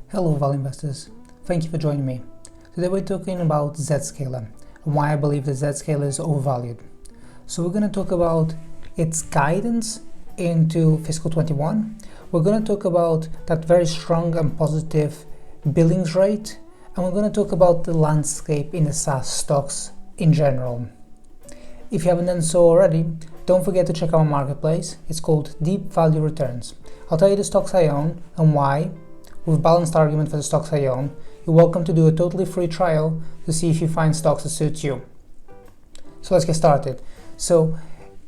Hello value investors, thank you for joining me. Today we're talking about Zscaler and why I believe that Zscaler is overvalued. So we're going to talk about its guidance into fiscal 21. We're going to talk about that very strong and positive billings rate, and we're going to talk about the landscape in the Saas stocks in general. If you haven't done so already, don't forget to check out my marketplace. It's called Deep Value Returns. I'll tell you the stocks I own and why, with balanced argument for the stocks I own. You're welcome to do a totally free trial to see if you find stocks that suit you. So let's get started. So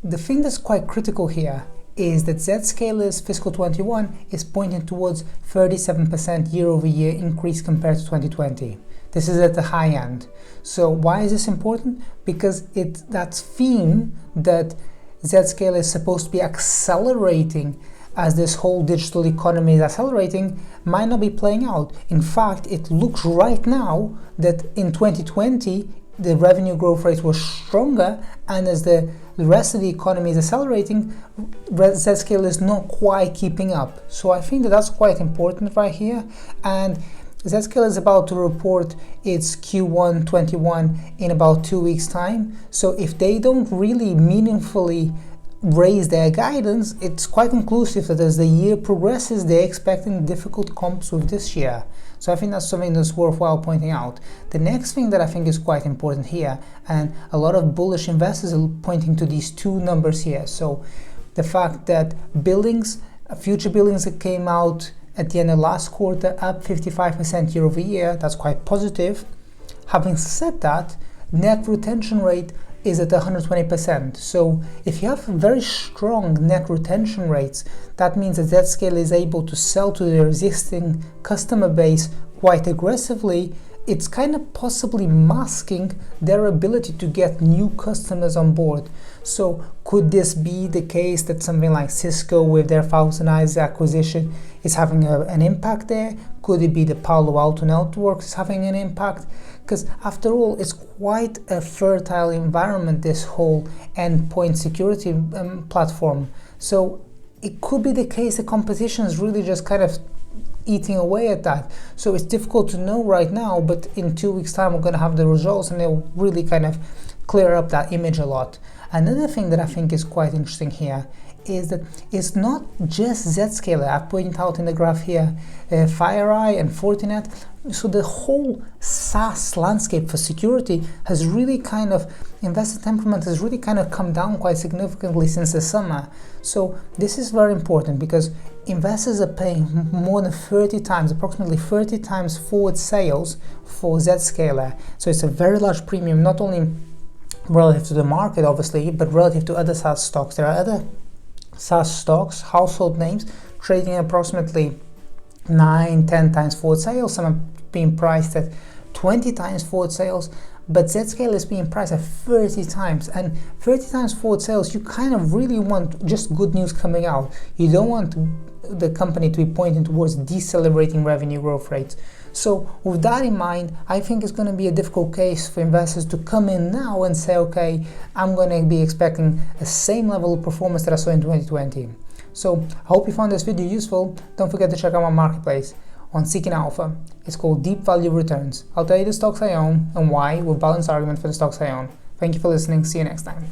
the thing that's quite critical here is that Zscaler's fiscal 21 is pointing towards 37% year-over-year increase compared to 2020. This is at the high end. So why is this important? Because that theme that Zscaler is supposed to be accelerating as this whole digital economy is accelerating might not be playing out. In fact, it looks right now that in 2020 the revenue growth rate was stronger, and as the rest of the economy is accelerating, Zscaler is not quite keeping up. So I think that that's quite important right here. And Zscaler is about to report its Q1 21 in about 2 weeks time. So if they don't really meaningfully raise their guidance, it's quite conclusive that as the year progresses, they're expecting difficult comps with this year. So I think that's something that's worthwhile pointing out. The next thing that I think is quite important here, and a lot of bullish investors are pointing to these two numbers here. So the fact that billings, future billings that came out at the end of last quarter, up 55% year over year, that's quite positive. Having said that, net retention rate is at 120%. So if you have very strong net retention rates, that means that Zscaler is able to sell to their existing customer base quite aggressively. It's kind of possibly masking their ability to get new customers on board. So could this be the case that something like Cisco with their Thousand Eyes acquisition is having an impact there? Could it be the Palo Alto Networks is having an impact? Because after all, it's quite a fertile environment, this whole endpoint security platform. So it could be the case the competition is really just kind of eating away at that. So it's difficult to know right now, but in 2 weeks time we're going to have the results and they'll really kind of clear up that image a lot. Another thing that I think is quite interesting here is that it's not just Zscaler. I pointed out in the graph here, FireEye and Fortinet. So the whole SaaS landscape for security has really kind of, investor temperament has really kind of come down quite significantly since the summer. So this is very important because investors are paying more than 30 times, approximately 30 times forward sales for Zscaler. So it's a very large premium, not only relative to the market obviously, but relative to other SaaS stocks. There are other SaaS stocks, household names, trading approximately 9-10 times forward sales. Some are being priced at 20 times forward sales, but Zscaler is being priced at 30 times. And 30 times forward sales, you kind of really want just good news coming out. You don't want the company to be pointing towards decelerating revenue growth rates. So with that in mind, I think it's going to be a difficult case for investors to come in now and say, okay, I'm going to be expecting the same level of performance that I saw in 2020. So I hope you found this video useful. Don't forget to check out my marketplace on Seeking Alpha. It's called Deep Value Returns. I'll tell you the stocks I own and why with balanced argument for the stocks I own. Thank you for listening. See you next time.